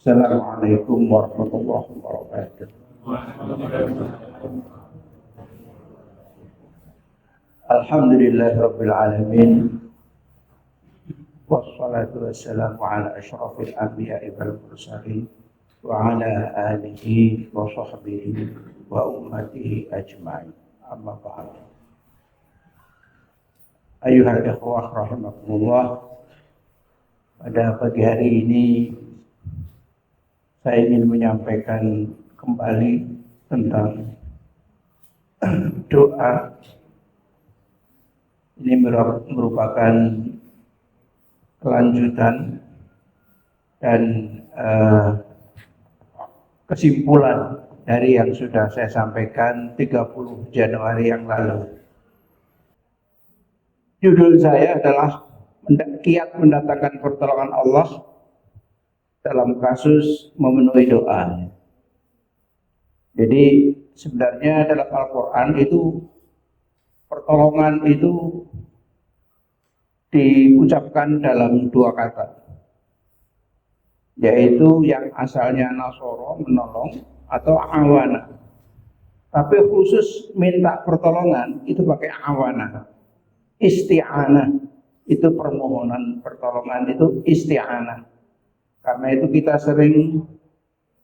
Assalamualaikum warahmatullahi wabarakatuh. Alhamdulillahirabbil alamin. Wassalatu wassalamu ala asyrafil anbiya'i wal mursalin wa ala alihi wa sahbihi wa ummatihi ajma'in. Amma ba'd. Ayyuhal ikhwah rahimakumullah. Pada pagi hari ini saya ingin menyampaikan kembali tentang doa. Ini merupakan kelanjutan dan kesimpulan dari yang sudah saya sampaikan 30 Januari yang lalu. Judul saya adalah kiat mendatangkan pertolongan Allah dalam kasus memenuhi doa. Jadi sebenarnya dalam Al-Quran itu pertolongan itu diucapkan dalam dua kata, yaitu yang asalnya nasoro, menolong, atau awana. Tapi khusus minta pertolongan itu pakai awana. Isti'anah itu permohonan pertolongan, itu isti'anah. Karena itu kita sering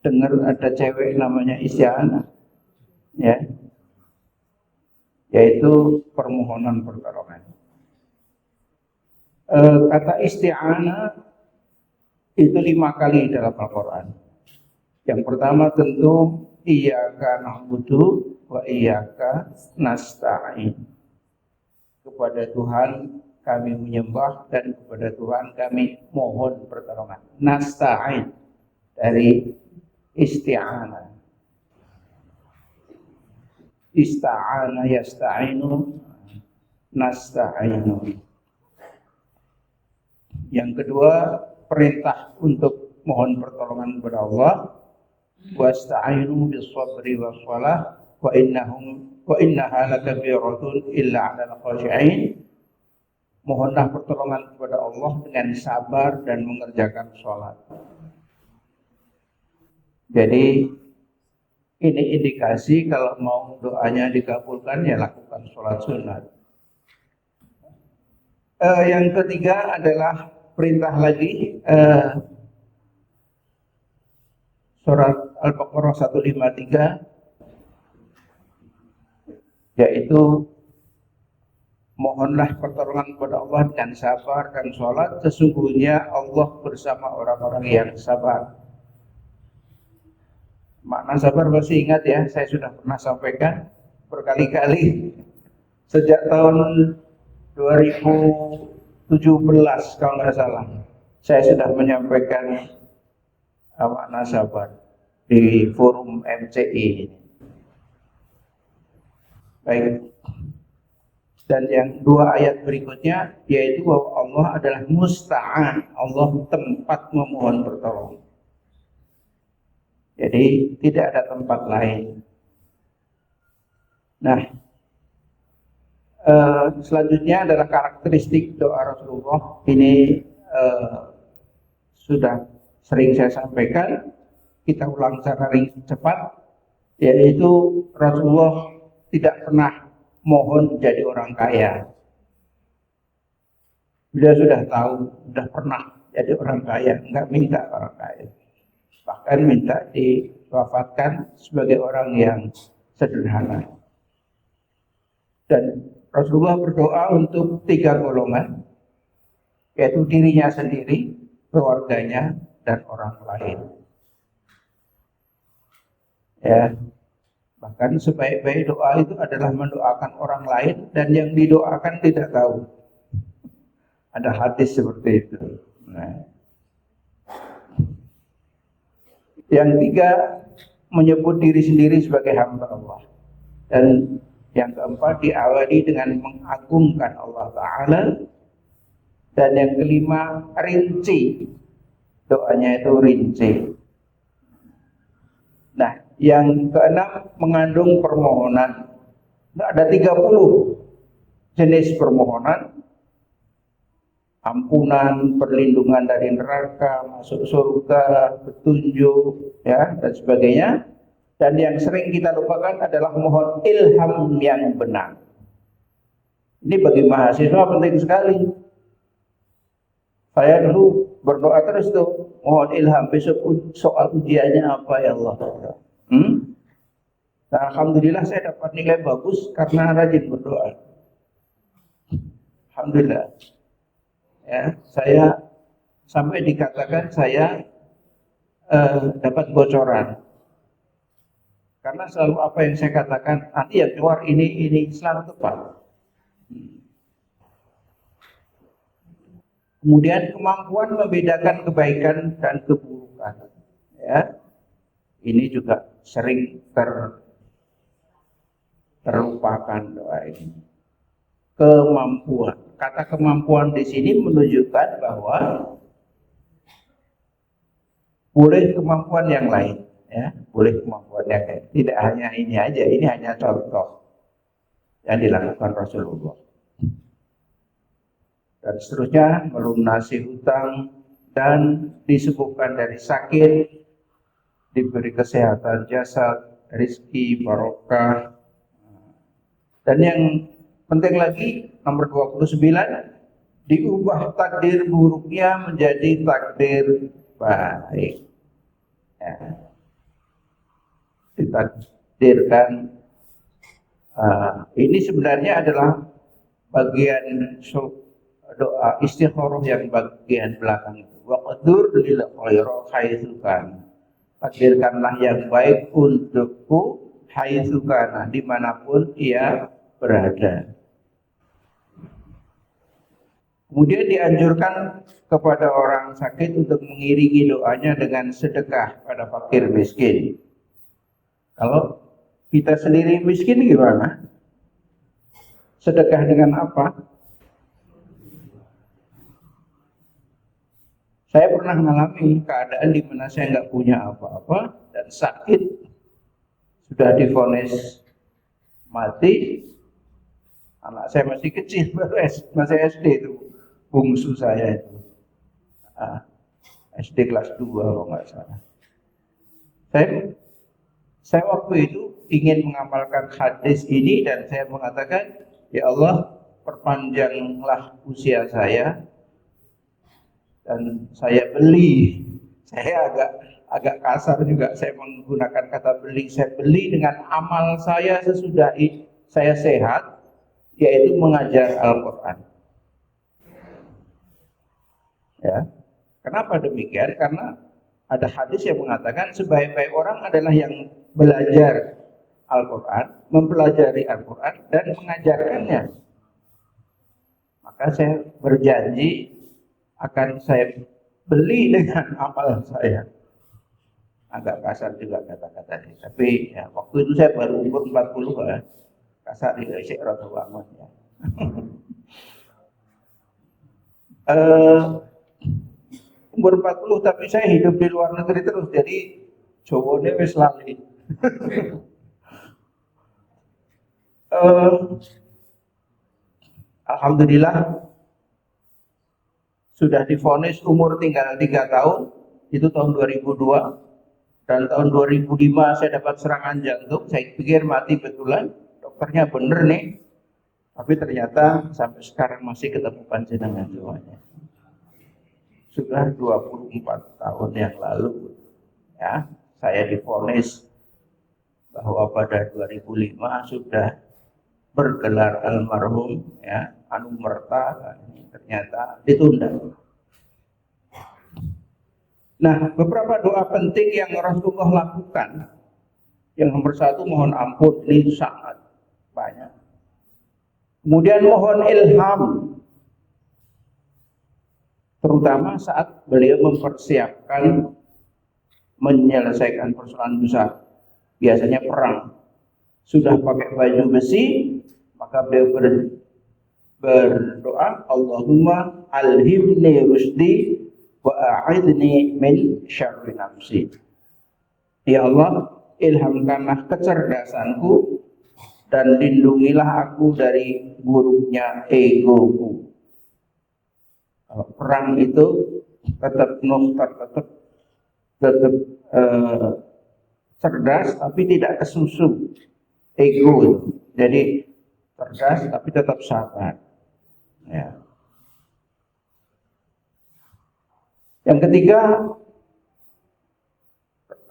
dengar ada cewek namanya isti'anah, ya, yaitu permohonan pertolongan. Kata isti'anah itu 5 kali dalam Al-Quran. Yang pertama tentu iyyaka na'budu wa iyyaka nasta'in. Kepada Tuhan kami menyembah dan kepada Tuhan kami mohon pertolongan. Nasta'in dari isti'anah. Ista'ana yasta'inu, nasta'inu. Yang kedua, perintah untuk mohon pertolongan kepada Allah. Wasta'inu bis-sabri was-shalah wa innaha lakabiratun illa 'alal khashi'in. Mohonlah pertolongan kepada Allah dengan sabar dan mengerjakan sholat. Jadi ini indikasi kalau mau doanya dikabulkan ya lakukan sholat sunat. Yang ketiga adalah perintah lagi, surat Al-Baqarah 153, yaitu mohonlah pertolongan kepada Allah dengan sabar dan sholat. Sesungguhnya Allah bersama orang-orang yang sabar. Makna sabar pasti ingat ya, saya sudah pernah sampaikan berkali-kali. Sejak tahun 2017 kalau nggak salah, saya sudah menyampaikan makna sabar di forum MCI. Baik. Dan yang 2 ayat berikutnya, yaitu bahwa Allah adalah musta'an, Allah tempat memohon pertolongan. Jadi tidak ada tempat lain. Nah, selanjutnya adalah karakteristik doa Rasulullah. Ini sudah sering saya sampaikan, kita ulang secara cepat, yaitu Rasulullah tidak pernah mohon jadi orang kaya. Beliau sudah tahu, sudah pernah jadi orang kaya, enggak minta orang kaya. Bahkan minta diwafatkan sebagai orang yang sederhana. Dan Rasulullah berdoa untuk 3 golongan, yaitu dirinya sendiri, keluarganya, dan orang lain. Ya, bahkan sebaik-baik doa itu adalah mendoakan orang lain dan yang didoakan tidak tahu. Ada hadis seperti itu. Nah. Yang 3, menyebut diri sendiri sebagai hamba Allah. Dan yang keempat, diawali dengan mengagungkan Allah Ta'ala. Dan yang kelima, rinci. Doanya itu rinci. Nah, yang keenam, mengandung permohonan. Ada 30 jenis permohonan. ampunan, perlindungan dari neraka, masuk surga, petunjuk, ya, dan sebagainya. Dan yang sering kita lupakan adalah mohon ilham yang benar. Ini bagi mahasiswa penting sekali. Saya dulu berdoa terus tuh, mohon ilham besok soal ujiannya apa ya Allah. Nah, alhamdulillah saya dapat nilai bagus karena rajin berdoa. Alhamdulillah. Ya, saya sampai dikatakan saya dapat bocoran. Karena selalu apa yang saya katakan nanti yang keluar ini Islam tepat. Kemudian kemampuan membedakan kebaikan dan keburukan, ya, ini juga sering terlupakan doa ini. Kemampuan, kata kemampuan di sini menunjukkan bahwa boleh kemampuan yang lain, ya, boleh kemampuan yang lain. Tidak hanya ini aja, ini hanya contoh yang dilakukan Rasulullah. Dan seterusnya, melunasi hutang dan disembuhkan dari sakit, diberi kesehatan jasad, rizki, barokah. Dan yang penting lagi, nomor 29, diubah takdir buruknya menjadi takdir baik. Ya. Ditakdirkan, ini sebenarnya adalah bagian doa istikharah yang bagian belakang itu. Waqdur lil khaira haitsu kana. Takdirkanlah yang baik untukku haitsu kana, dimanapun ia berada. Kemudian dianjurkan kepada orang sakit untuk mengiringi doanya dengan sedekah pada fakir miskin. Kalau kita sendiri miskin gimana? Sedekah dengan apa? Saya pernah mengalami keadaan di mana saya nggak punya apa-apa dan sakit, sudah divonis mati. Anak saya masih kecil, masih SD itu, bungsu saya itu, SD kelas 2 kalau nggak salah. Saya waktu itu ingin mengamalkan hadis ini dan saya mengatakan, ya Allah, perpanjanglah usia saya. Dan saya beli, saya agak kasar juga saya menggunakan kata beli. Saya beli dengan amal saya sesudah saya sehat, yaitu mengajar Al-Quran. Ya, kenapa demikian? Karena ada hadis yang mengatakan sebaik-baik orang adalah yang belajar Al-Quran, mempelajari Al-Quran dan mengajarkannya. Maka saya berjanji akan saya beli dengan amal saya. Agak kasar juga kata-kata ini. Tapi ya, waktu itu saya baru umur 40 ya. Kasar juga sih rada banget ya. Umur 40 tapi saya hidup di luar negeri terus. Jadi Jawane wis lali. Alhamdulillah sudah divonis umur tinggal 3 tahun, itu tahun 2002, dan tahun 2005 saya dapat serangan jantung. Saya pikir mati betulan, dokternya bener nih, tapi ternyata sampai sekarang masih ketemu panjenengan semuanya. Sudah 24 tahun yang lalu, ya, saya divonis bahwa pada 2005 sudah bergelar almarhum, ya, anumerta, ternyata ditunda. Nah, beberapa doa penting yang Rasulullah lakukan. Yang nomor 1, mohon ampun, ini sangat banyak. Kemudian mohon ilham, terutama saat beliau mempersiapkan menyelesaikan persoalan besar. Biasanya perang, sudah pakai baju besi, maka beliau berdoa, Allahumma alhimni rusdi wa a'idni min syarri nafsi. Ya Allah, ilhamkanlah kecerdasanku dan lindungilah aku dari buruknya egoku. Kalau perang itu tetap nuktar, tetap cerdas tapi tidak kesusu ego itu. Jadi cerdas tapi tetap sabar. Ya. Yang ketiga,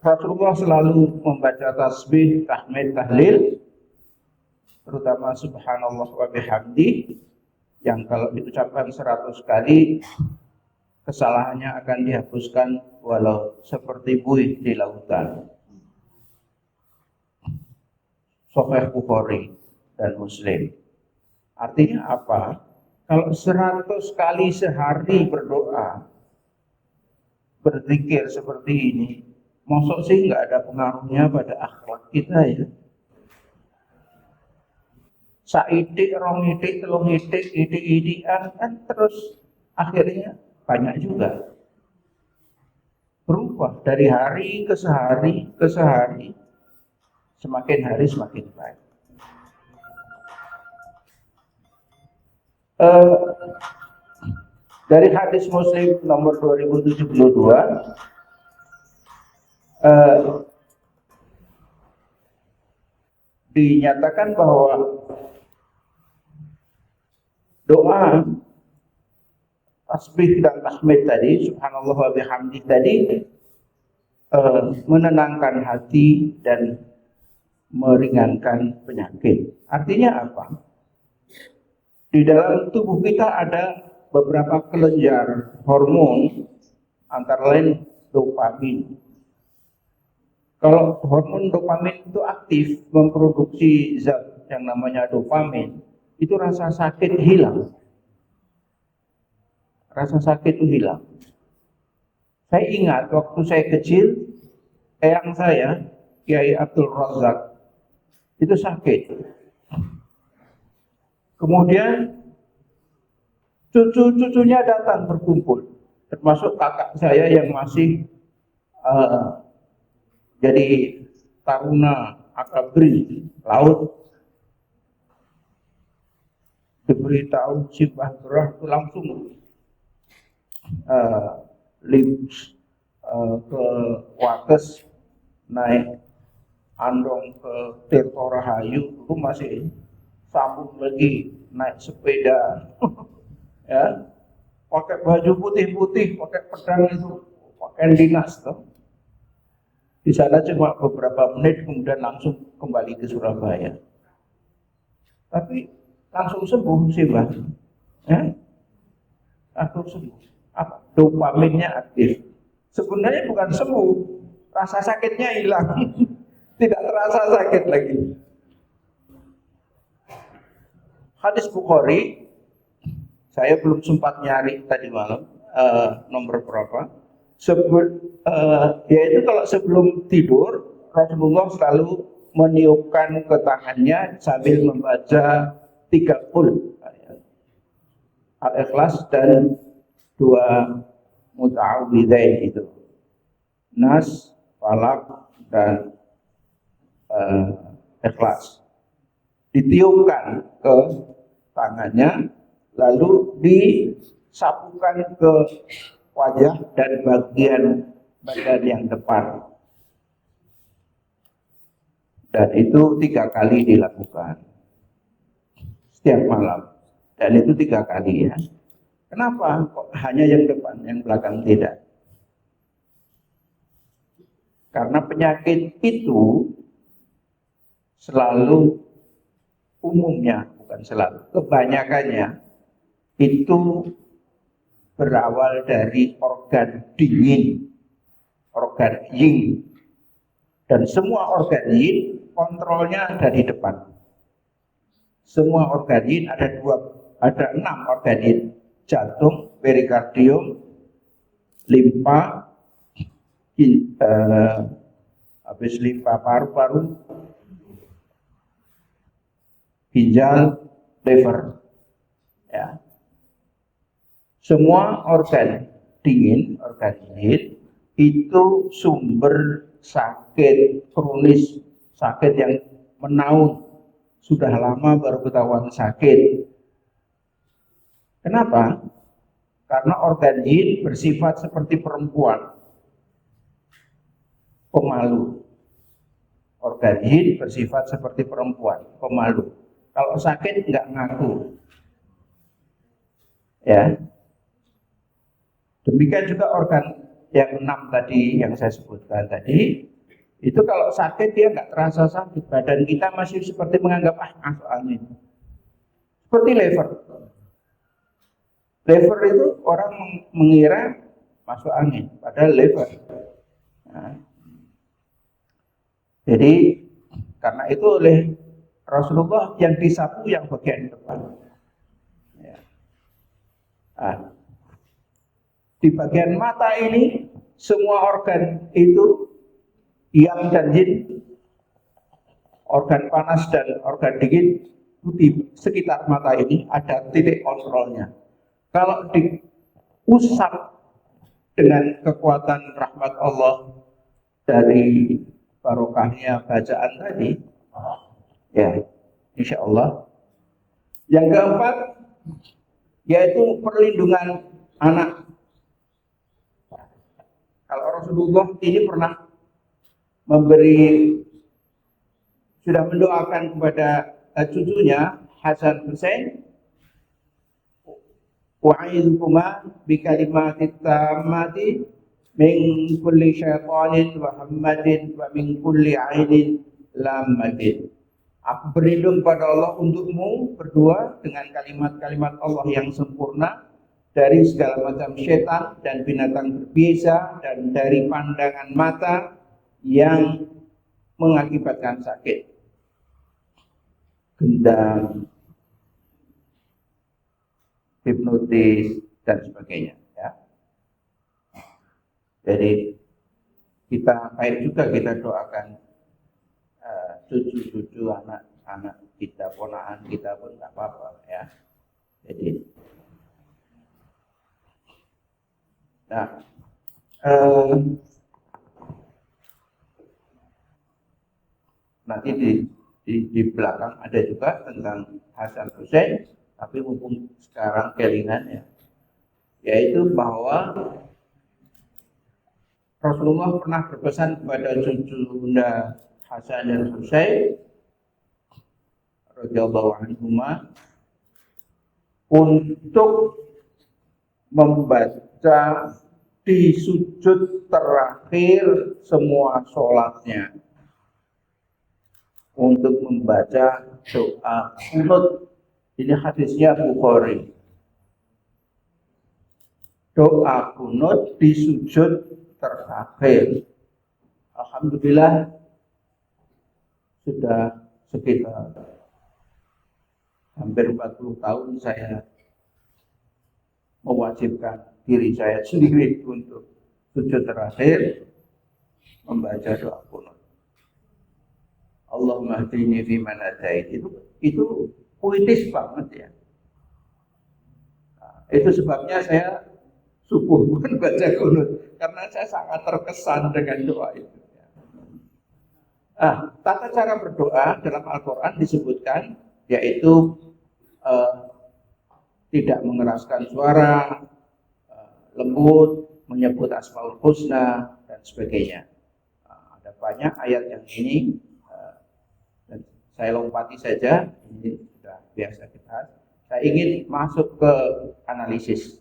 Rasulullah selalu membaca tasbih, tahmid, tahlil, terutama subhanallah wa bihamdi, yang kalau diucapkan 100 kali kesalahannya akan dihapuskan walau seperti buih di lautan. Sahih Bukhari dan Muslim. Artinya apa? Kalau 100 kali sehari berdoa, berzikir seperti ini, mosok sih nggak ada pengaruhnya pada akhlak kita ya. Saidik, rong idik, telung idik, idik-idikan kan terus akhirnya banyak juga. Berubah dari hari ke sehari, semakin hari semakin baik. Dari hadis Muslim nomor 2072, dinyatakan bahwa doa tasbih dan tahmid tadi, subhanallah wa bihamdi tadi, menenangkan hati dan meringankan penyakit. Artinya apa? Di dalam tubuh kita ada beberapa kelenjar hormon, antara lain dopamin. Kalau hormon dopamin itu aktif memproduksi zat yang namanya dopamin, itu rasa sakit hilang. Rasa sakit itu hilang. Saya ingat waktu saya kecil, eyang saya, Kiai Abdul Razak, itu sakit. Kemudian cucu-cucunya datang berkumpul, termasuk kakak saya yang masih jadi taruna akabri laut. Diberitahu si Bahrah itu langsung ke Wates, naik andong ke Tirto Rahayu, itu masih sambung lagi naik sepeda ya, pakai baju putih-putih, pakai pedang itu, pakai dinas tuh. Di sana cuma beberapa menit, kemudian langsung kembali ke Surabaya. Tapi langsung sembuh sih Mbak. Ya? Langsung sembuh. Apa? Dopaminnya aktif. Sebenarnya bukan sembuh, rasa sakitnya hilang. Tidak terasa sakit lagi. Hadis Bukhari, saya belum sempat nyari tadi malam nomor berapa. Yaitu kalau sebelum tidur Rasulullah selalu meniupkan ke tangannya sambil membaca 3 qul, Al-Ikhlas dan 2 Muta'awwidzain itu, Nas, Falak dan Ikhlas. Ditiupkan ke tangannya, lalu disapukan ke wajah dan bagian badan yang depan. Dan itu 3 kali dilakukan setiap malam. Dan itu 3 kali ya. Kenapa kok hanya yang depan, yang belakang tidak? Karena penyakit itu selalu, umumnya, bukan selalu, kebanyakannya itu berawal dari organ dingin, organ yin. Dan semua organ yin kontrolnya ada di depan. Semua organ yin ada 6 organ yin. Jantung, perikardium, limpa, habis limpa paru-paru, ginjal, liver. Ya. Semua organ dingin, organ yin itu sumber sakit kronis, sakit yang menaun, sudah lama baru ketahuan sakit. Kenapa? Karena organ jin bersifat seperti perempuan, pemalu. Organ jin bersifat seperti perempuan, pemalu. Kalau sakit nggak ngaku. Ya. Demikian juga organ yang 6 tadi yang saya sebutkan tadi, itu kalau sakit dia nggak terasa sakit, badan kita masih seperti menganggap masuk angin. Seperti lever. Lever itu orang mengira masuk angin, padahal lever. Nah, jadi karena itu oleh Rasulullah yang disapu yang bagian depan. Ya. Nah, di bagian mata ini semua organ itu yang dan jin, organ panas dan organ dingin di sekitar mata ini ada titik kontrolnya. Kalau diusap dengan kekuatan rahmat Allah dari barokahnya bacaan tadi, ya insya Allah. Yang keempat yaitu perlindungan anak. Kalau Rasulullah ini pernah sudah mendoakan kepada cucunya Hasan Hussein, wa'idhukuma bikalimatit tammati min kulli syaitanin wa hammadin wa min kulli ainin lammatin. Aku berlindung pada Allah untukmu berdua dengan kalimat-kalimat Allah yang sempurna dari segala macam syaitan dan binatang berbiasa dan dari pandangan mata yang mengakibatkan sakit, gendam, hipnotis dan sebagainya. Ya. Jadi kita baik juga kita doakan cucu-cucu anak-anak kita, ponakan kita pun nggak apa-apa ya. Jadi, nah, nanti di belakang ada juga tentang Hasan Hussein, tapi mumpung sekarang kelingan ya, yaitu bahwa Rasulullah pernah berpesan kepada cucu Bunda Hasan dan Hussein radhiyallahu anhuma untuk membaca di sujud terakhir semua sholatnya, untuk membaca doa kunut. Ini hadisnya Bukhari. Doa kunut di sujud terakhir. Alhamdulillah sudah sekitar hampir 40 tahun saya mewajibkan diri saya sendiri untuk sujud terakhir membaca doa kunut. Allahumma hdini fi man hadait. Itu puitis banget ya. Nah, itu sebabnya saya subuh pun baca kunut karena saya sangat terkesan dengan doa itu. Tata cara berdoa dalam Al-Quran disebutkan yaitu tidak mengeraskan suara, lembut, menyebut Asmaul Husna dan sebagainya. Ada banyak ayat yang ini, dan saya lompati saja, ini sudah biasa kita. Saya ingin masuk ke analisis.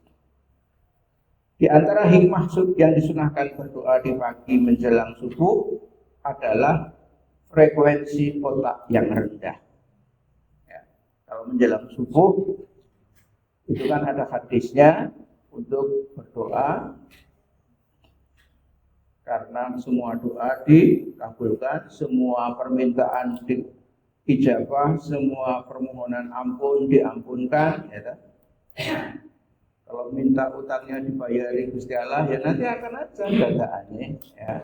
Di antara hikmah yang disunahkan berdoa di pagi menjelang subuh adalah frekuensi otak yang rendah. Ya, kalau menjelang subuh itu kan ada hadisnya untuk berdoa karena semua doa dikabulkan, semua permintaan diijabah, semua permohonan ampun diampunkan. Ya, kalau minta utangnya dibayari Gusti Allah, ya nanti akan aja dadaannya, ya.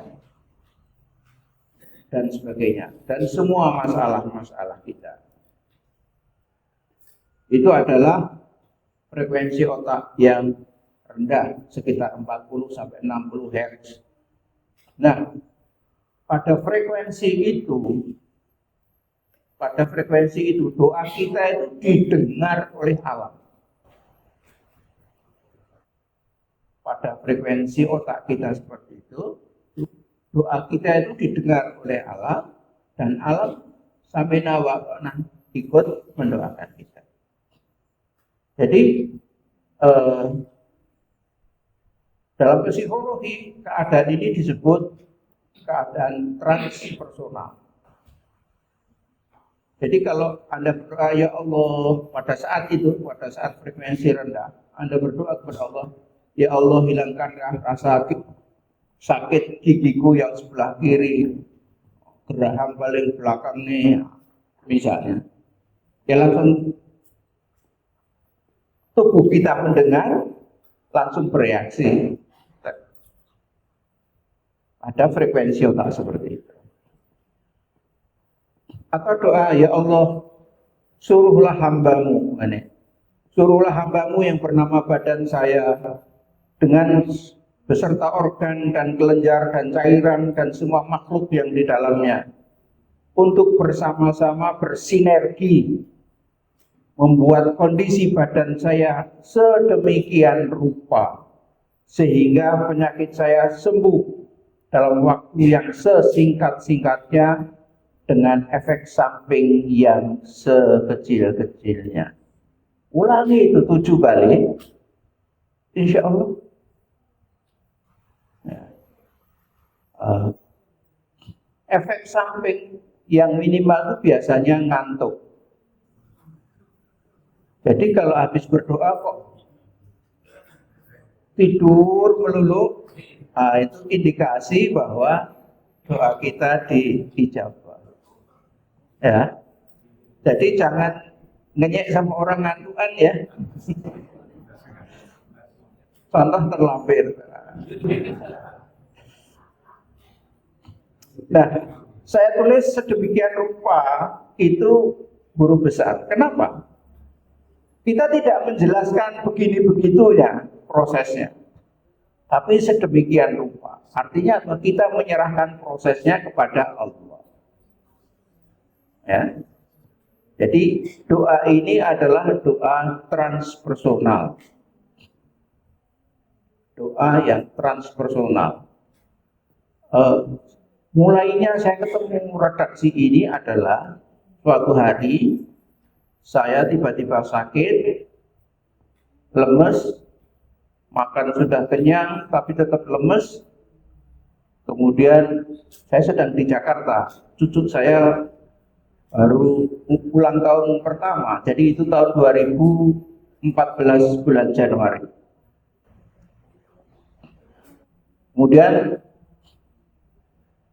Dan sebagainya, dan semua masalah-masalah kita itu adalah frekuensi otak yang rendah, sekitar 40 sampai 60 Hz. Nah, pada frekuensi itu doa kita itu didengar oleh alam. pada frekuensi otak kita seperti itu, doa kita itu didengar oleh Allah dan alam samina wa ta'na ikut mendoakan kita. Jadi dalam psikologi keadaan ini disebut keadaan transpersonal. Jadi kalau Anda berdoa, ya Allah, pada saat itu, pada saat frekuensi rendah, Anda berdoa kepada Allah, ya Allah hilangkan rasa sakit gigiku yang sebelah kiri, geraham paling belakang nih, misalnya. Ya langsung tubuh kita mendengar, langsung bereaksi. Ada frekuensi otak seperti itu. Atau doa, ya Allah, suruhlah hambamu, suruhlah hambamu yang bernama badan saya dengan beserta organ dan kelenjar dan cairan dan semua makhluk yang di dalamnya untuk bersama-sama bersinergi membuat kondisi badan saya sedemikian rupa sehingga penyakit saya sembuh dalam waktu yang sesingkat-singkatnya dengan efek samping yang sekecil-kecilnya. Ulangi itu 7 kali, insya Allah. Efek samping yang minimal itu biasanya ngantuk. Jadi kalau habis berdoa kok tidur melulu, itu indikasi bahwa doa kita dijawab. Ya, jadi jangan ngenyek sama orang ngantukan ya. Contoh terlampir. Nah, saya tulis sedemikian rupa itu huruf besar. Kenapa? Kita tidak menjelaskan begini-begitunya prosesnya. Tapi sedemikian rupa. Artinya kita menyerahkan prosesnya kepada Allah. Ya. Jadi doa ini adalah doa transpersonal. Doa yang transpersonal. Mulainya saya ketemu redaksi ini adalah suatu hari saya tiba-tiba sakit, lemes, makan sudah kenyang tapi tetap lemes. Kemudian saya sedang di Jakarta, cucu saya baru ulang tahun pertama, jadi itu tahun 2014 bulan Januari. Kemudian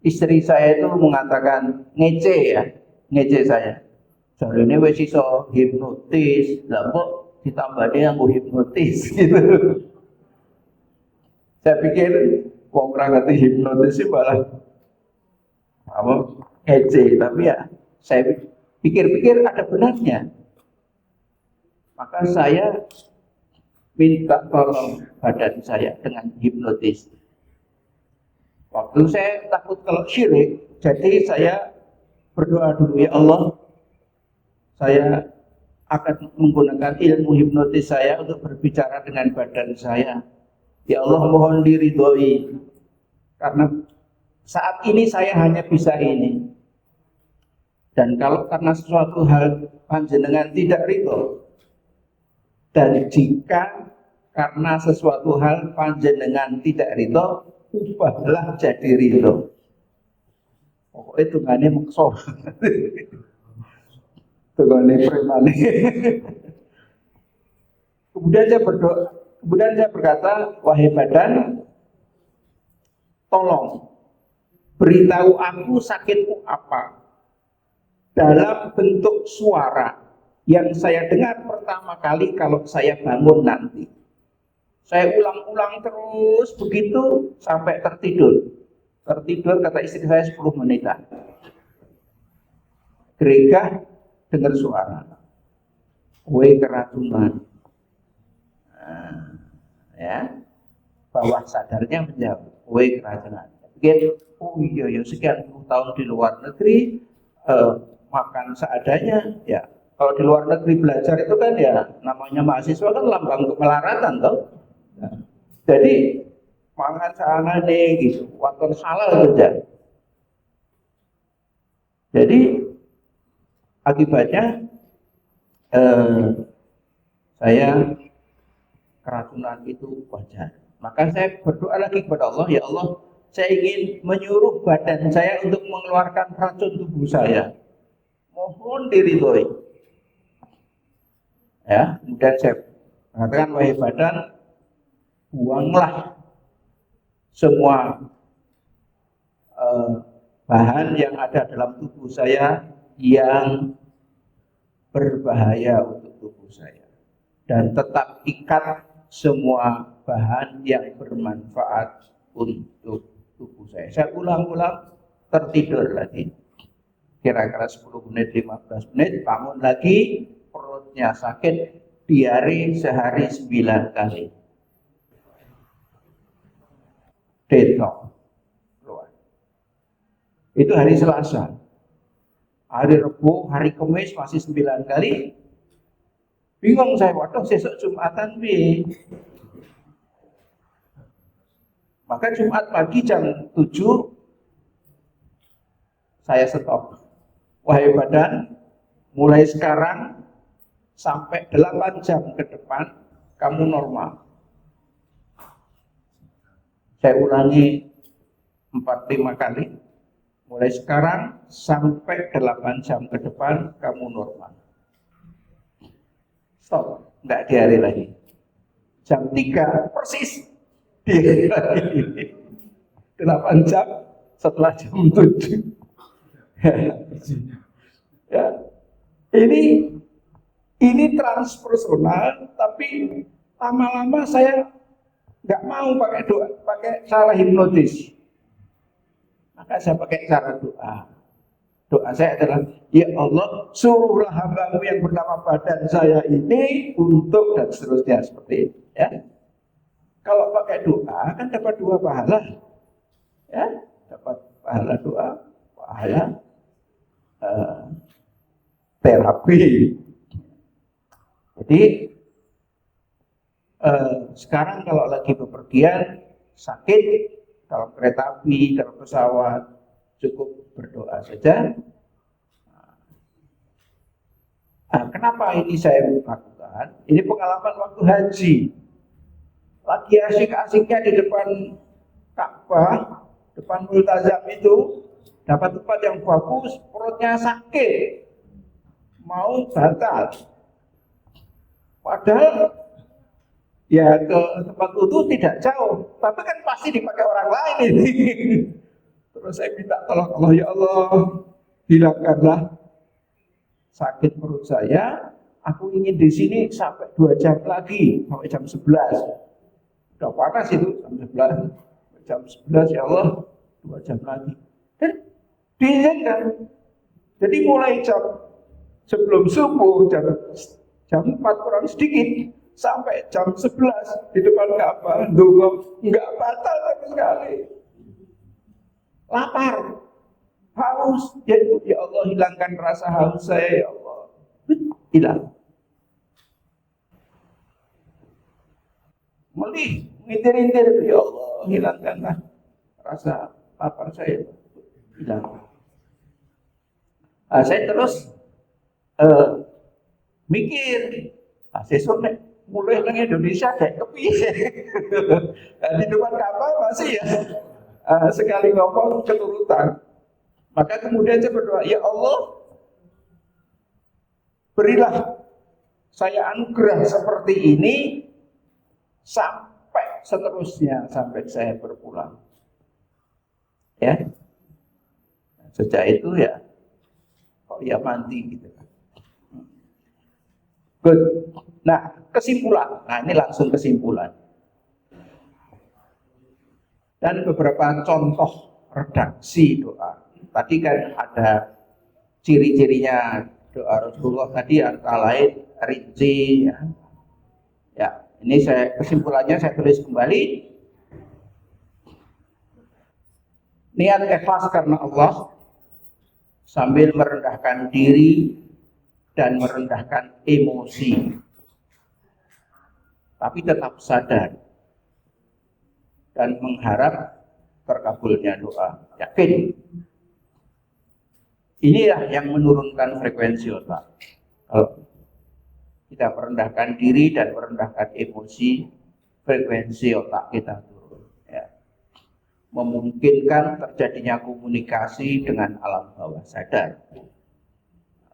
istri saya itu mengatakan ngece saya. Jadi ini wis iso hipnotis, lah kok ditambahnya yang hipnotis gitu. Saya pikir wong ora ngerti hipnotis sih malah apa ngece, tapi ya saya pikir-pikir ada benarnya. Maka saya minta tolong badan saya dengan hipnotis. Waktu saya takut kalau syirik, jadi saya berdoa dulu, ya Allah, saya akan menggunakan ilmu hipnotis saya untuk berbicara dengan badan saya. Ya Allah, mohon diridhoi, karena saat ini saya hanya bisa ini. Dan kalau karena sesuatu hal panjenengan tidak ridho, dan jika karena sesuatu hal panjenengan tidak ridho, ubahlah jadi ridho. Pokoknya tungane makso. Tungane premane. Kemudian saya berdoa, kemudian saya berkata, wahai badan, tolong beritahu aku sakitku apa dalam bentuk suara yang saya dengar pertama kali kalau saya bangun nanti. Saya ulang-ulang terus begitu sampai tertidur. Tertidur kata istri saya 10 menitan. Geregah dengar suara. Kowe keracunan. Ya. Bawah sadarnya menjawab, kowe keracunan. Pikir, oh iya sekian puluh tahun di luar negeri, makan seadanya, ya. Kalau di luar negeri belajar itu kan ya namanya mahasiswa kan lambang kemelaratan toh. Nah, Jadi mangan sana nih gitu, waktu halal saja. Jadi akibatnya saya keracunan itu wajar. Maka saya berdoa lagi kepada Allah, ya Allah, saya ingin menyuruh badan saya untuk mengeluarkan racun tubuh saya. Mohon diridhoi. Ya, kemudian saya mengatakan, wahai badan, buanglah semua bahan yang ada dalam tubuh saya yang berbahaya untuk tubuh saya, dan tetap ikat semua bahan yang bermanfaat untuk tubuh saya. Saya ulang-ulang, tertidur lagi. Kira-kira 10 menit, 15 menit, bangun lagi, perutnya sakit, diare sehari 9 kali. Detok. Itu hari Selasa. Hari Rabu, hari Kamis masih 9 kali. Bingung saya, waduh besok Jumatan bi. Maka Jumat pagi jam 7 saya stop. Wahai badan, mulai sekarang sampai 8 jam ke depan kamu normal. Saya ulangi 4-5 kali. Mulai sekarang sampai 8 jam ke depan kamu normal. Stop, nggak diare lagi. Jam 3 persis diare lagi. 8 jam setelah jam 7. Ya, ini transpersonal, tapi lama-lama saya nggak mau pakai doa, pakai cara hipnotis. Maka saya pakai cara doa. Doa saya adalah, ya Allah, suruhlah hamba-Mu yang bernama badan saya ini untuk, dan seterusnya seperti itu. Ya. Kalau pakai doa kan dapat 2 pahala. Ya, dapat pahala doa, pahala terapi. Jadi sekarang kalau lagi bepergian sakit, dalam kereta api, dalam pesawat, cukup berdoa saja. Nah, kenapa ini saya lakukan? Ini pengalaman waktu haji. Lagi asik-asiknya di depan Ka'bah, depan Multazam itu, dapat tempat yang bagus, perutnya sakit, mau batal. Padahal ya ke tempat wudu tidak jauh, tapi kan pasti dipakai orang lain ini. Terus saya minta tolong Allah, ya Allah, hilangkanlah sakit perut saya. Aku ingin di sini sampai 2 jam lagi, sampai jam 11. Udah panas itu jam 11. Jam 11 ya Allah, 2 jam lagi. Dan diizinkan. Jadi mulai sebelum subuh jam 4 kurang sedikit sampai jam 11 di depan Ka'bah, enggak batal sama sekali. Lapar, haus, ya Allah, hilangkan rasa haus saya, ya Allah. Hilang. Melih, ngintir-ngintir, ya Allah, hilangkanlah rasa lapar saya. Hilang. Saya terus mikir, sesuk nek mulai nang Indonesia kayak kepiye. Di depan Ka'bah masih ya sekali ngomong keturutan. Maka kemudian saya berdoa, ya Allah, berilah saya anugerah seperti ini sampai seterusnya, sampai saya berpulang. Ya, sejak itu ya, kok ya mandi gitu kan. Good. Nah, kesimpulan. Nah, ini langsung kesimpulan. Dan beberapa contoh redaksi doa. Tadi kan ada ciri-cirinya doa Rasulullah tadi, antara lain rinci. Ya, ini kesimpulannya saya tulis kembali. Niat ikhlas karena Allah sambil merendahkan diri dan merendahkan emosi, tapi tetap sadar dan mengharap terkabulnya doa. Yakin. Inilah yang menurunkan frekuensi otak. Kalau kita merendahkan diri dan merendahkan emosi, frekuensi otak kita turun. Ya. Memungkinkan terjadinya komunikasi dengan alam bawah sadar,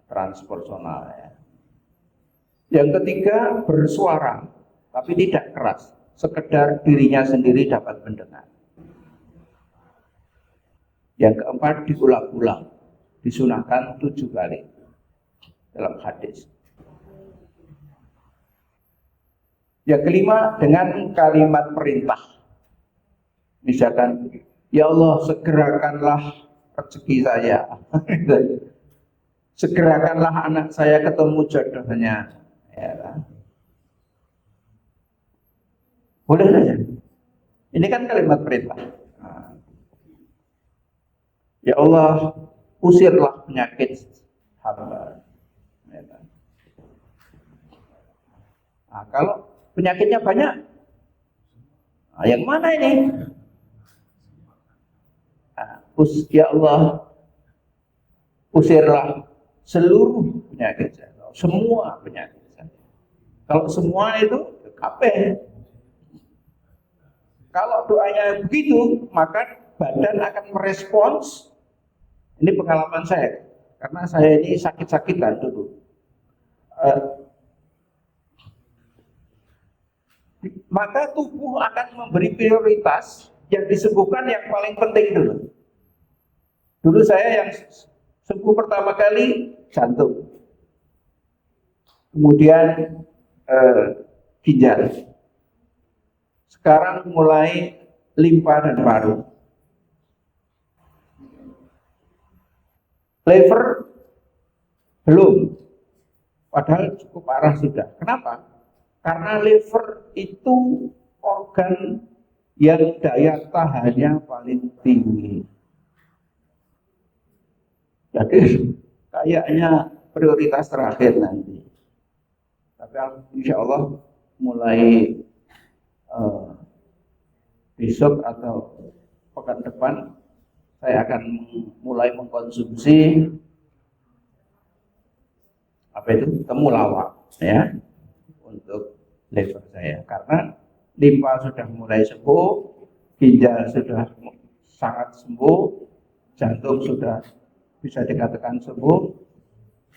transpersonal. Ya. Yang ketiga, bersuara, tapi tidak keras, sekedar dirinya sendiri dapat mendengar. Yang keempat, diulang-ulang. Disunahkan 7 kali dalam hadis. Yang kelima, dengan kalimat perintah. Misalkan, ya Allah segerakanlah rezeki saya. Segerakanlah anak saya ketemu jodohnya. Ya, boleh saja. Ini kan kalimat perintah. Ya Allah, usirlah penyakit hamba. Nah, kalau penyakitnya banyak, nah, yang mana ini? Nah, ya Allah, usirlah seluruh penyakit saya, semua penyakit saya. Kalau semua itu kabeh. Kalau doanya begitu, maka badan akan merespons. Ini pengalaman saya, karena saya ini sakit-sakitan dulu. Maka tubuh akan memberi prioritas yang disembuhkan yang paling penting dulu. Dulu saya yang sembuh pertama kali jantung, kemudian ginjal. Sekarang mulai limpa dan paru. Liver belum, padahal cukup parah sudah. Kenapa? Karena liver itu organ yang daya tahannya paling tinggi. Jadi kayaknya prioritas terakhir nanti. Tapi insya Allah mulai besok atau pekan depan saya akan mulai mengkonsumsi apa itu temulawak ya untuk liver saya, karena limpa sudah mulai sembuh, ginjal sudah sangat sembuh, jantung sudah bisa dikatakan sembuh.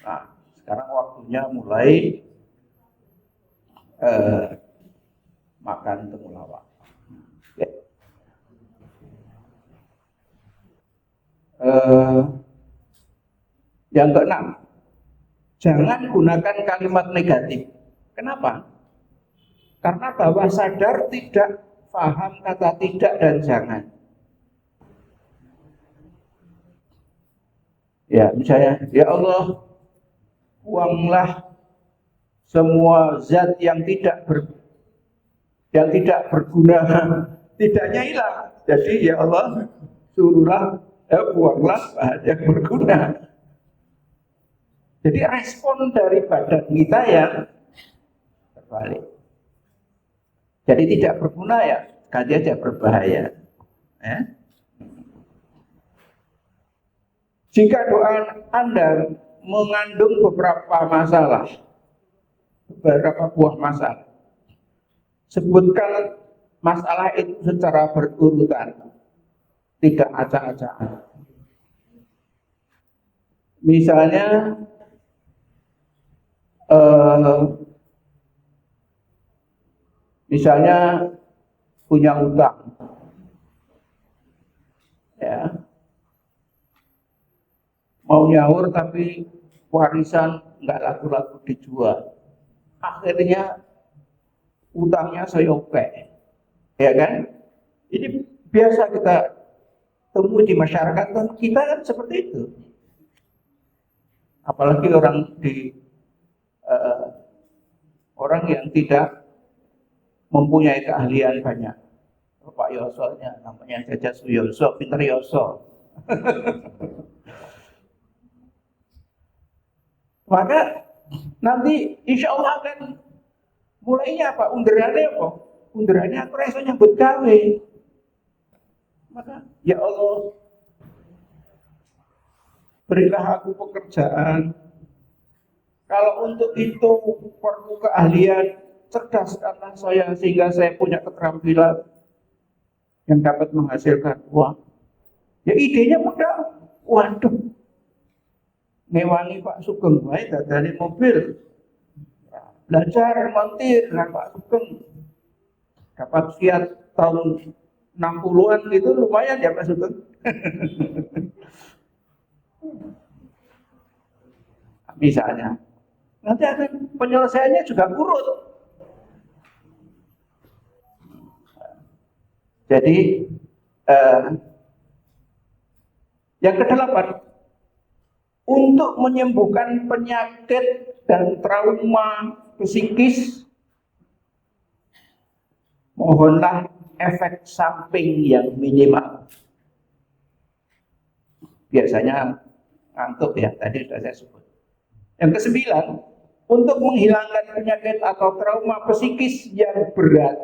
Nah, sekarang waktunya mulai makan temulawak. Ya. Yang keenam, jangan gunakan kalimat negatif. Kenapa? Karena bawah sadar tidak paham kata tidak dan jangan. Ya, misalnya, ya Allah, buanglah semua zat yang tidak berguna, tidaknya hilang. Jadi ya Allah, suruhlah buanglah bahan yang berguna. Jadi respon dari badan kita yang terbalik. Jadi tidak berguna ya, ganti aja berbahaya. Ya. Jika doa Anda mengandung beberapa masalah, beberapa buah masalah, sebutkan masalah itu secara berurutan, tidak acak-acakan. Misalnya punya utang, ya, mau nyaur tapi warisan nggak laku-laku dijual, akhirnya utangnya seyopek, ya kan? Ini biasa kita temui di masyarakat kita kan seperti itu. Apalagi orang yang tidak mempunyai keahlian banyak. Pak Yosonya namanya Jaja Suyoso, pinter Yoso. Maka nanti insya Allah akan mulainya apa? Underannya apa? Underannya aku rasa nyambut gawe. Maka ya Allah, berilah aku pekerjaan. Kalau untuk itu perlu keahlian, cerdaskanlah saya sehingga saya punya keterampilan yang dapat menghasilkan uang. Ya idenya mudah. Waduh, ngewangi Pak Sugeng wae dadane mobil. Belajar montir dengan Pak Sugeng. Dapat Fiat tahun 60-an gitu lumayan ya Pak Sugeng. Misalnya. Nanti akan penyelesaiannya juga kurut. Jadi yang kedelapan, untuk menyembuhkan penyakit dan trauma psikis, mohonlah efek samping yang minimal. Biasanya ngantuk ya, tadi sudah saya sebut. Yang kesembilan, untuk menghilangkan penyakit atau trauma psikis yang berat,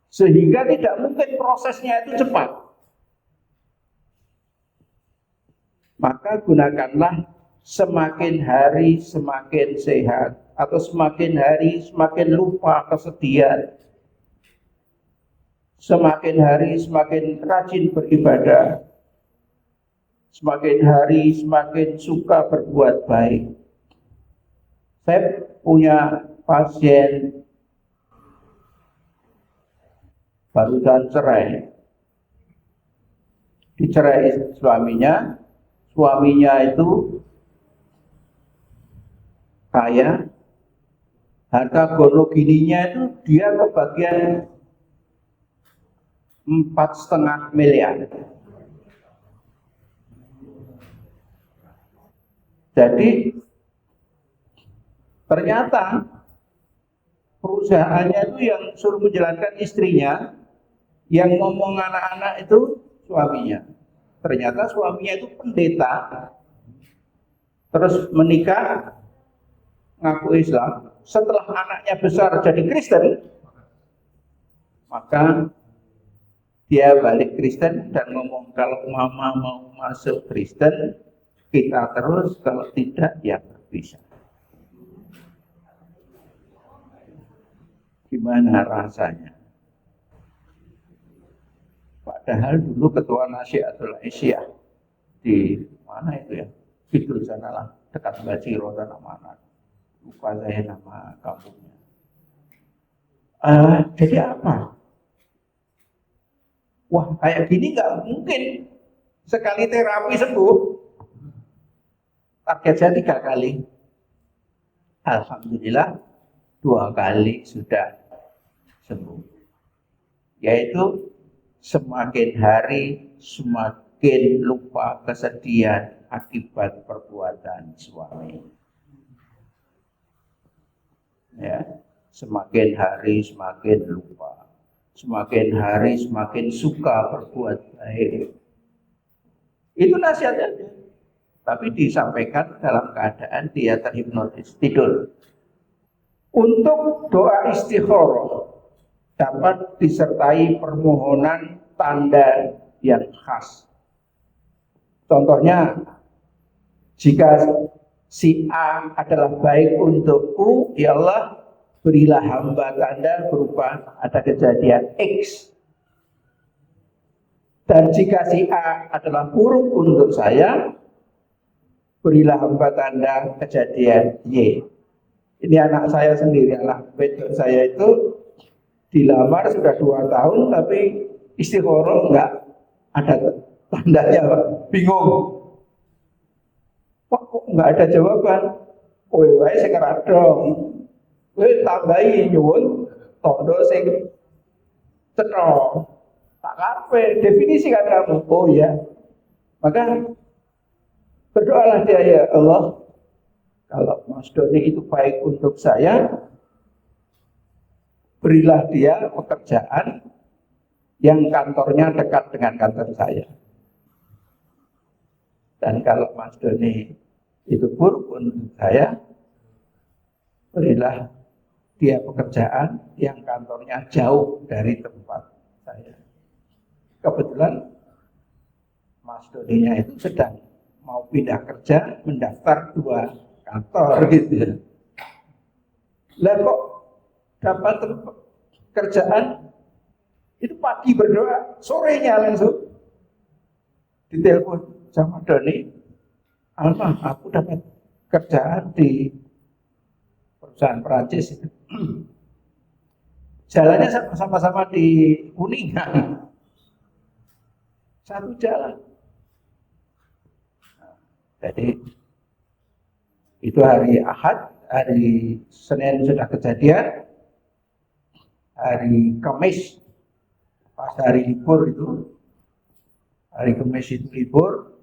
sehingga tidak mungkin prosesnya itu cepat, maka gunakanlah semakin hari semakin sehat, atau semakin hari semakin lupa kesedihan, semakin hari semakin rajin beribadah, semakin hari semakin suka berbuat baik. Saya punya pasien barusan cerai, dicerai suaminya itu kaya, harta gono gininya itu dia kebagian 4,5 miliar. Jadi ternyata perusahaannya itu yang suruh menjalankan istrinya, yang ngomong anak-anak itu suaminya. Ternyata suaminya itu pendeta, terus menikah, ngaku Islam. Setelah anaknya besar jadi Kristen, maka dia balik Kristen dan ngomong, kalau mama mau masuk Kristen, kita terus, kalau tidak ya berpisah. Gimana rasanya? Padahal dulu ketua Nasihatul Aisyah di mana itu ya? Kidul sana lah, dekat Bajiro sana mana? Lupa saya nama kampungnya. Jadi apa? Wah, kayak gini nggak mungkin sekali terapi sembuh. Target saya 3 kali. Alhamdulillah 2 kali sudah sembuh. Yaitu semakin hari semakin lupa kesedihan akibat perbuatan suami. Ya, semakin hari semakin lupa, semakin hari semakin suka berbuat baik. Itu nasihatnya, tapi disampaikan dalam keadaan dia terhipnotis, tidur. Untuk doa istikharah dapat disertai permohonan tanda yang khas. Contohnya, jika si A adalah baik untukku, ya Allah, berilah hamba tanda berupa ada kejadian X. Dan jika si A adalah buruk untuk saya, berilah hamba tanda kejadian Y. Ini anak saya sendiri, anak wedok saya itu dilamar sudah 2 tahun, tapi istikharah enggak ada tandanya, Pak. Bingung. Pak, kok enggak ada jawaban? Kowe wae sing radong. Kowe tambahi nyuwun tondo sing cetha. Tak karepe definisikan kamu. Oh ya. Maka berdoalah dia, ya Allah, kalau Mas Doni itu baik untuk saya, berilah dia pekerjaan yang kantornya dekat dengan kantor saya. Dan kalau Mas Doni itu buruk untuk saya, berilah dia pekerjaan yang kantornya jauh dari tempat saya. kebetulan Mas Doninya itu sedang mau pindah kerja, mendaftar 2 kantor gitu ya. Lah kok dapat kerjaan itu pagi berdoa, sorenya langsung ditelepon sama Doni, Alma, aku dapat kerjaan di perusahaan Perancis itu. Jalannya sama-sama di Kuningan, satu jalan. Jadi itu hari Ahad, hari Senin sudah kejadian, hari Kamis pas hari libur itu, hari Kamis itu libur,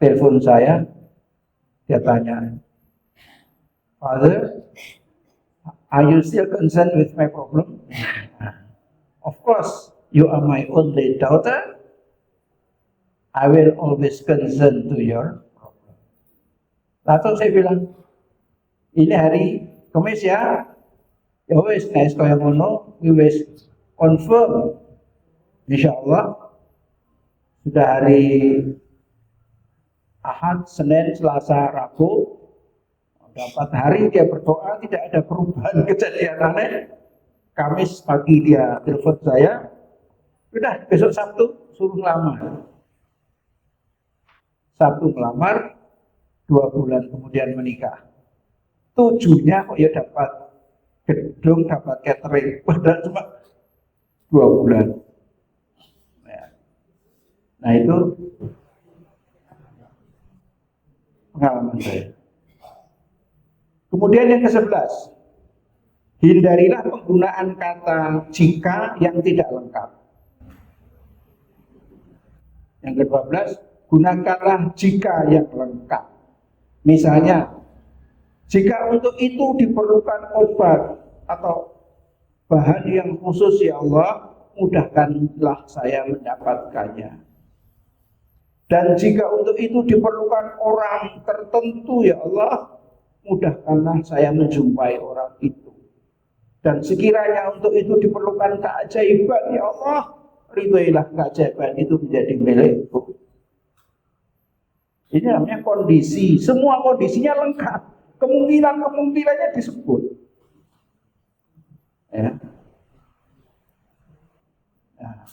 telepon saya, dia tanya, Father, are you still concerned with my problem? Of course, you are my only daughter. I will always concern to your problem. Lalu saya bilang, ini hari Kamis ya, ya wes, nice kaya ngono, we wes confirm, insyaallah sudah hari Ahad, Senin, Selasa, Rabu, dapat hari dia berdoa, tidak ada perubahan kejadian aneh. Kamis pagi dia telepon saya, udah besok Sabtu suruh ngelamar. Sabtu melamar, 2 bulan kemudian menikah. Tujuhnya kok ya dapat gedung, dapat catering, padahal cuma 2 bulan. Nah itu pengalaman saya. Kemudian yang ke-11, hindarilah penggunaan kata jika yang tidak lengkap. Yang ke-12, gunakanlah jika yang lengkap. Misalnya, jika untuk itu diperlukan obat atau bahan yang khusus, ya Allah, mudahkanlah saya mendapatkannya. Dan jika untuk itu diperlukan orang tertentu, ya Allah, mudahkanlah saya menjumpai orang itu. Dan sekiranya untuk itu diperlukan keajaiban, ya Allah, ridhoilah keajaiban itu menjadi milikku. Ini namanya kondisi, semua kondisinya lengkap, kemungkinan-kemungkinannya disebut. Ya. Nah,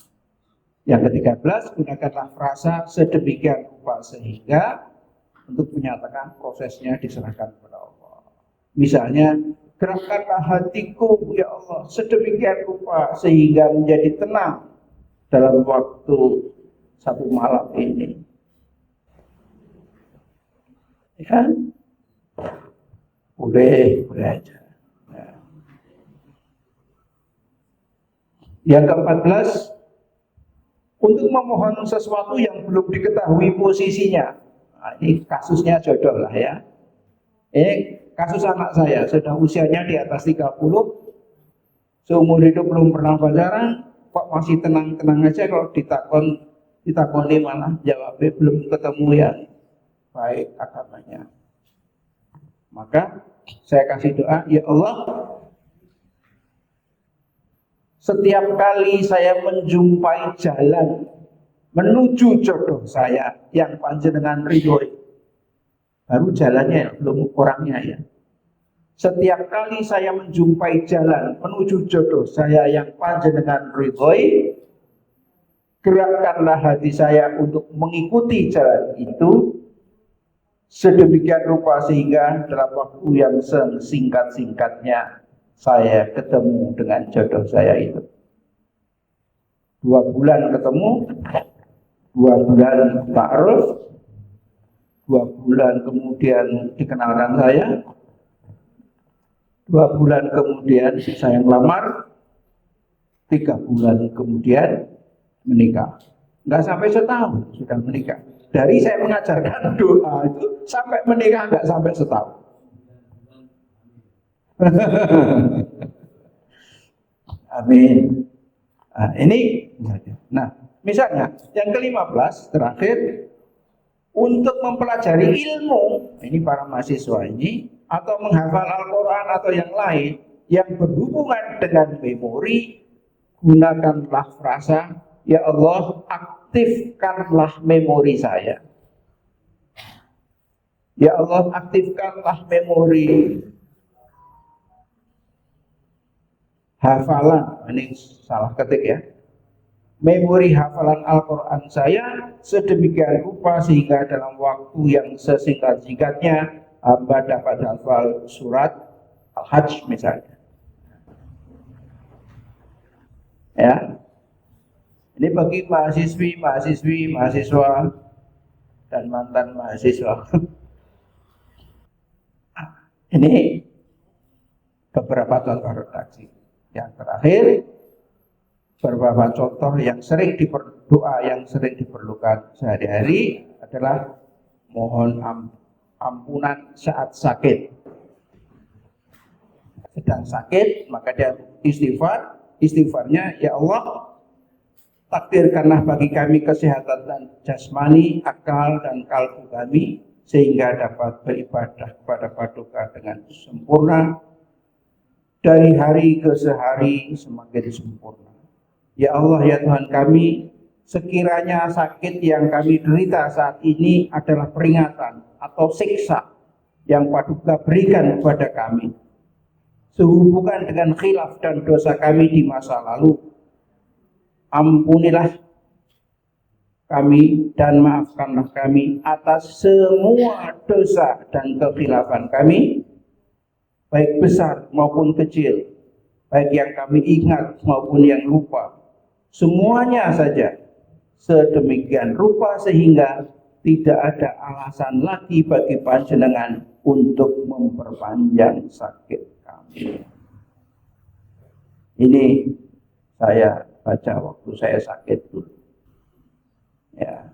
yang ke-13, gunakanlah frasa sedemikian rupa sehingga untuk menyatakan prosesnya diserahkan kepada Allah. Misalnya, gerakkanlah hatiku ya Allah sedemikian rupa sehingga menjadi tenang dalam waktu 1 malam ini. Ya, boleh aja. Ya. Yang ke-14, untuk memohon sesuatu yang belum diketahui posisinya. Nah, ini kasusnya jodoh lah ya. Ini kasus anak saya, sudah usianya di atas 30, seumur hidup belum pernah pacaran, kok masih tenang-tenang aja. Kalau ditakoni malah jawabnya belum ketemu yang baik agamanya. Maka saya kasih doa, ya Allah, setiap kali saya menjumpai jalan menuju jodoh saya yang panjenengan ridhoi, baru jalannya belum orangnya ya. Setiap kali saya menjumpai jalan menuju jodoh saya yang panjenengan ridhoi, gerakkanlah hati saya untuk mengikuti jalan itu sedemikian rupa sehingga dalam waktu yang singkat-singkatnya saya ketemu dengan jodoh saya itu. 2 bulan ketemu, 2 bulan ta'aruf, 2 bulan kemudian dikenalkan saya, 2 bulan kemudian saya melamar, 3 bulan kemudian menikah. Nggak sampai setahun sudah menikah. Dari saya mengajarkan doa itu sampai menikah nggak sampai setahun. Amin. Nah, ini. Nah, misalnya yang ke-15 terakhir, untuk mempelajari ilmu, ini para mahasiswa ini, atau menghafal Al-Quran atau yang lain yang berhubungan dengan memori, gunakanlah frasa, ya Allah aktifkanlah memori saya. Ya Allah aktifkanlah memori hafalan, ini salah ketik ya, memori hafalan Al-Quran saya sedemikian rupa sehingga dalam waktu yang sesingkat-singkatnya hamba dapat hafal surat Al-Hajj misalnya. Ya, ini bagi mahasiswa dan mantan mahasiswa. Ini beberapa contoh redaksi. Yang terakhir, beberapa contoh yang sering doa yang sering diperlukan sehari-hari adalah mohon ampunan saat sakit. Sedang sakit, maka dia istighfar. Istighfarnya, ya Allah, takdirkanlah bagi kami kesehatan dan jasmani, akal dan kalbu kami, sehingga dapat beribadah kepada Paduka dengan sempurna, dari hari ke hari semakin sempurna. Ya Allah, ya Tuhan kami, sekiranya sakit yang kami derita saat ini adalah peringatan atau siksa yang Paduka berikan kepada kami, sehubungan dengan khilaf dan dosa kami di masa lalu, ampunilah kami dan maafkanlah kami atas semua dosa dan kekhilafan kami, baik besar maupun kecil, baik yang kami ingat maupun yang lupa, semuanya saja sedemikian rupa sehingga tidak ada alasan lagi bagi panjenengan untuk memperpanjang sakit kami. Ini saya baca waktu saya sakit dulu. Ya,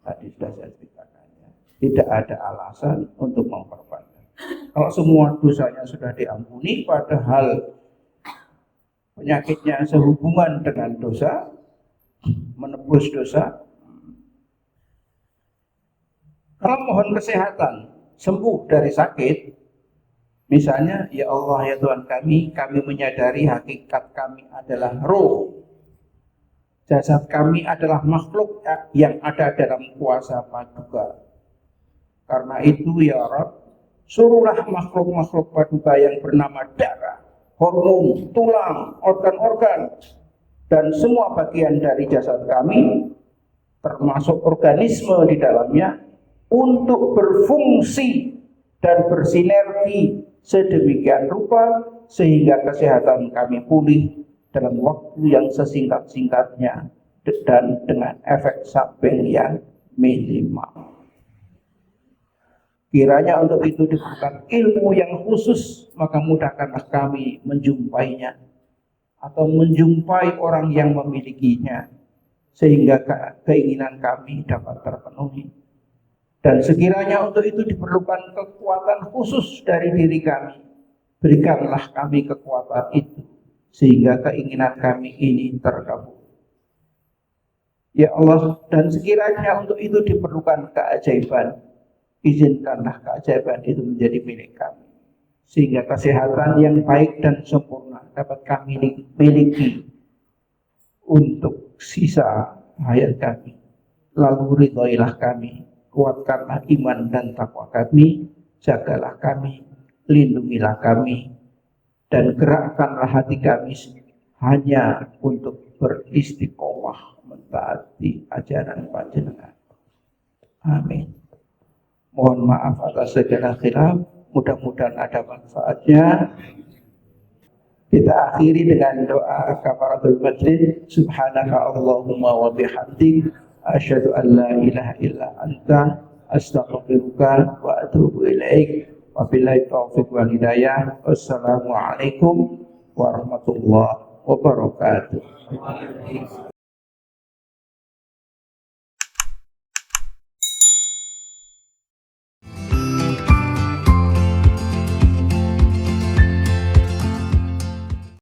tadi sudah saya ceritakan ya. Tidak ada alasan untuk memperpanjang. Kalau semua dosanya sudah diampuni, padahal penyakitnya sehubungan dengan dosa, menebus dosa. Kalau mohon kesehatan, sembuh dari sakit, misalnya, ya Allah, ya Tuhan kami menyadari hakikat kami adalah roh. Jasad kami adalah makhluk yang ada dalam kuasa Paduka. Karena itu, ya Rabb, suruhlah makhluk-makhluk Paduka yang bernama darah, hormon, tulang, organ-organ, dan semua bagian dari jasad kami, termasuk organisme di dalamnya, untuk berfungsi dan bersinergi sedemikian rupa sehingga kesehatan kami pulih dalam waktu yang sesingkat-singkatnya dan dengan efek samping yang minimal. Kiranya untuk itu diperlukan ilmu yang khusus, maka mudahkanlah kami menjumpainya atau menjumpai orang yang memilikinya sehingga keinginan kami dapat terpenuhi. Dan sekiranya untuk itu diperlukan kekuatan khusus dari diri kami, berikanlah kami kekuatan itu sehingga keinginan kami ini terkabul. Ya Allah, dan sekiranya untuk itu diperlukan keajaiban, izinkanlah keajaiban itu menjadi milik kami, sehingga kesehatan yang baik dan sempurna dapat kami miliki untuk sisa hayat kami. Lalu ridhoilah kami, kuatkanlah iman dan takwa kami, jagalah kami, lindungilah kami, dan gerakkanlah hati kami hanya untuk beristiqomah mentaati ajaran panjenengan. Amin. Mohon maaf atas segala khilaf, mudah-mudahan ada manfaatnya. Kita akhiri dengan doa kafaratul majlis. Subhanaka Allahumma wa bihamdik, asyhadu an la ilaha illa anta, astaghfiruka wa atubu ilaik. Wabillahi taufiq wal hidayah. Wassalamualaikum warahmatullahi wabarakatuh.